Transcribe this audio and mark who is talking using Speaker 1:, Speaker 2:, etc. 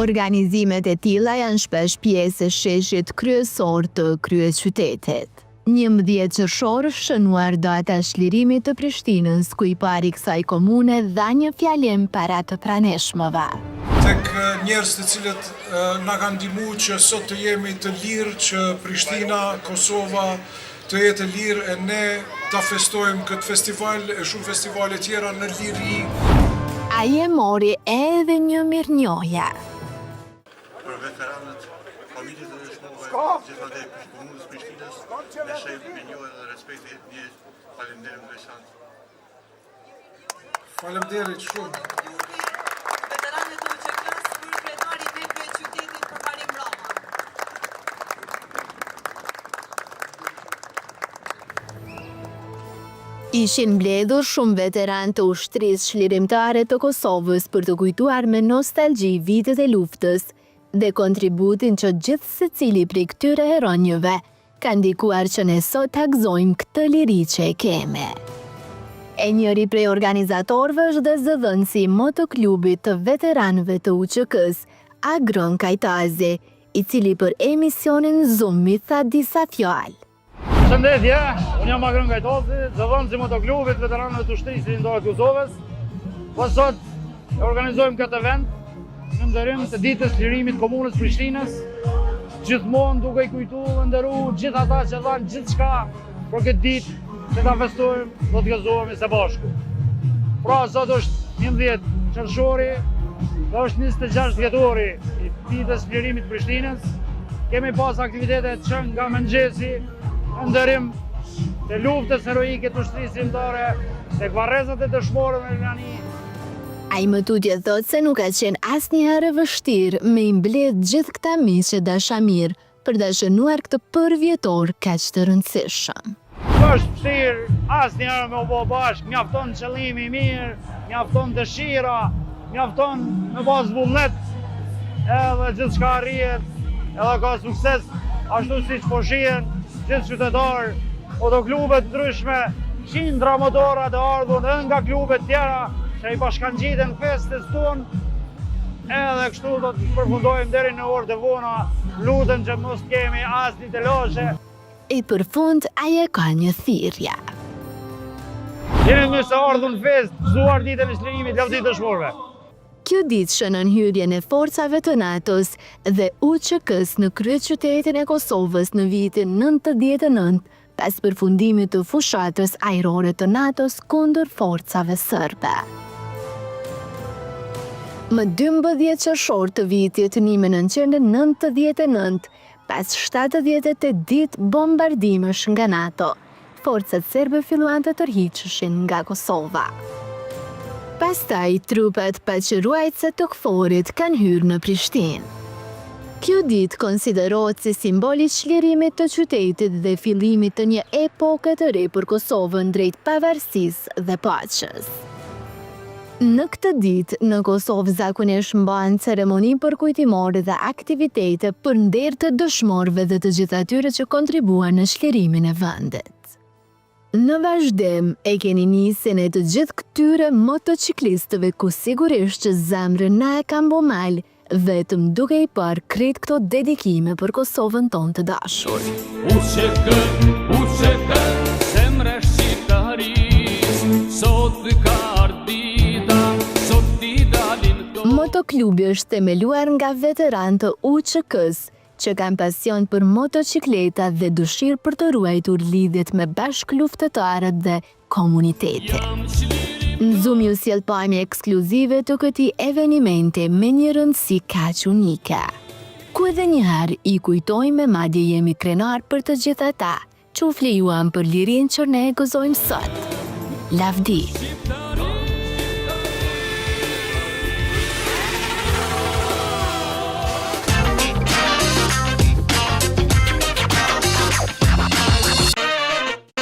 Speaker 1: Organizimet e tilla janë shpesh pjesë e sheshit kryesor të kryeqytetit. 11 qershor shënuar data e çlirimit të Prishtinës, ku i pari kësaj komune dha një fjalim para të praneshmëve.
Speaker 2: Tek njerëz të cilët na kanë ndihmuar që sot të jemi të lirë, që Prishtina, Kosova të jetë e lirë e ne ta festojmë këtë festival e shumë festivale tjera në liri.
Speaker 1: Ai e mori edhe një mirënjohje.
Speaker 3: Për veteranët, familjet e dëshmorëve, gjithandaj komunës Prishtinës, me sheh mirënjohje dhe respekti një falënderim veçantë.
Speaker 2: Faleminderit shumë.
Speaker 4: Veteranët e UÇK-s për kryetarin e kryeqytetit për Karim Rama.
Speaker 1: Ishin mbledhur shumë veteran të ushtrisë çlirimtare të Kosovës për të kujtuar me nostalgji vitet e luftës dhe kontributin që gjithë secili prej këtyre heronjëve ka ndikuar që ne sot ta gëzojmë këtë liri që e keme. E njëri prej organizatorëve është dhe zëdhënësi i motoklubit të veteranëve të UÇK-s, Agron Kajtazi, i cili për emisionin Zoom i tha disa fjalë.
Speaker 5: Shëndetje, unë jam Agron Kajtazi, zëdhënësi i motoklubit veteranëve të ushtrisë çlirimtare të Kosovës. Po sot e organizojmë këtë event në ndërim të ditës lirimit komunës Prishtinës, gjithmonë duke i kujtuar dhe nderu gjithë ata që dhanë gjithçka për këtë ditë që ta festojmë, do të gëzohemi së bashku. Pra sot është 11 qershori dhe është 26 vjetori i ditës lirimit Prishtinës. Kemi pas aktivitetet që nga mëngjesi në ndërim të luftës heroike të ushtrisë çlirimtare, tek varrezat e dëshmorëve në Lani.
Speaker 1: Ai më tutje thot se nuk ka qenë asnjëherë e vështirë me i mbledh gjithë këta miqë dashamir për ta shënuar këtë përvjetor kaq të rëndësishëm.
Speaker 5: Është vështirë, asnjëherë me u bë bashkë, mjafton qëllimi i mirë, mjafton dëshira, mjafton me pas vullnet, edhe gjithçka arrihet, edhe ka sukses, ashtu siç po shihen gjithë qytetarë, motoklube të ndryshme, qindra motora të ardhur edhe nga klube tjera që i bashkangjiten festes tonë, edhe kështu do të përfundojmë deri në orët e vona, lutem që mos kemi asnjë të loshe.
Speaker 1: E për fund, ai e ka një thirrje.
Speaker 5: Jeni mirë se ardhur në festë, gëzuar ditën e çlirimit, lavdi dëshmorëve.
Speaker 1: Kjo ditë shënon hyrjen e forcave të NATO-s dhe UÇK-s në kryeqytetin e Kosovës në vitin 99, pas përfundimit të fushatës ajrore të NATO-s kundër forcave serbe. Më 12 qershor të vitit 1999, pas 78 ditë bombardimesh nga NATO, forcat serbe filluan të tërhiqeshin nga Kosova. Pastaj, trupat paqëruajtëse të KFOR-it kanë hyrë në Prishtinë. Kjo ditë konsiderohet si simboli i çlirimit të qytetit dhe fillimit të një epoke të re për Kosovën drejt pavarësisë dhe paqes. Në këtë ditë, në Kosovë zakonisht mbahen ceremoni përkujtimore dhe aktivitete për nder të dëshmorëve dhe të gjithë atyre që kontribuan në çlirimin e vendit. Në vazhdim, e keni nisën e të gjithë këtyre motociklistëve ku sigurisht që zemrën na e kanë bo mal, vetëm duke i parë krejt këto dedikime për Kosovën tonë të dashur.
Speaker 6: UÇK, zemra shqiptaris, sot ka ardita, sot t'i dalin këto.
Speaker 1: Motoklubi është themeluar nga veteran të UÇK-s, që kanë pasion për motocikleta dhe dëshirë për të ruajtur lidhjet me bashkëluftëtarët dhe komunitetin. Në Zoom ju sjell pamje ekskluzive të këtij evenimenti me një rëndësi kaq unike, ku edhe njëherë i kujtojmë e madje jemi krenar për të gjithë ata që u flejuan për lirinë që ne e gëzojmë sot. Lavdi!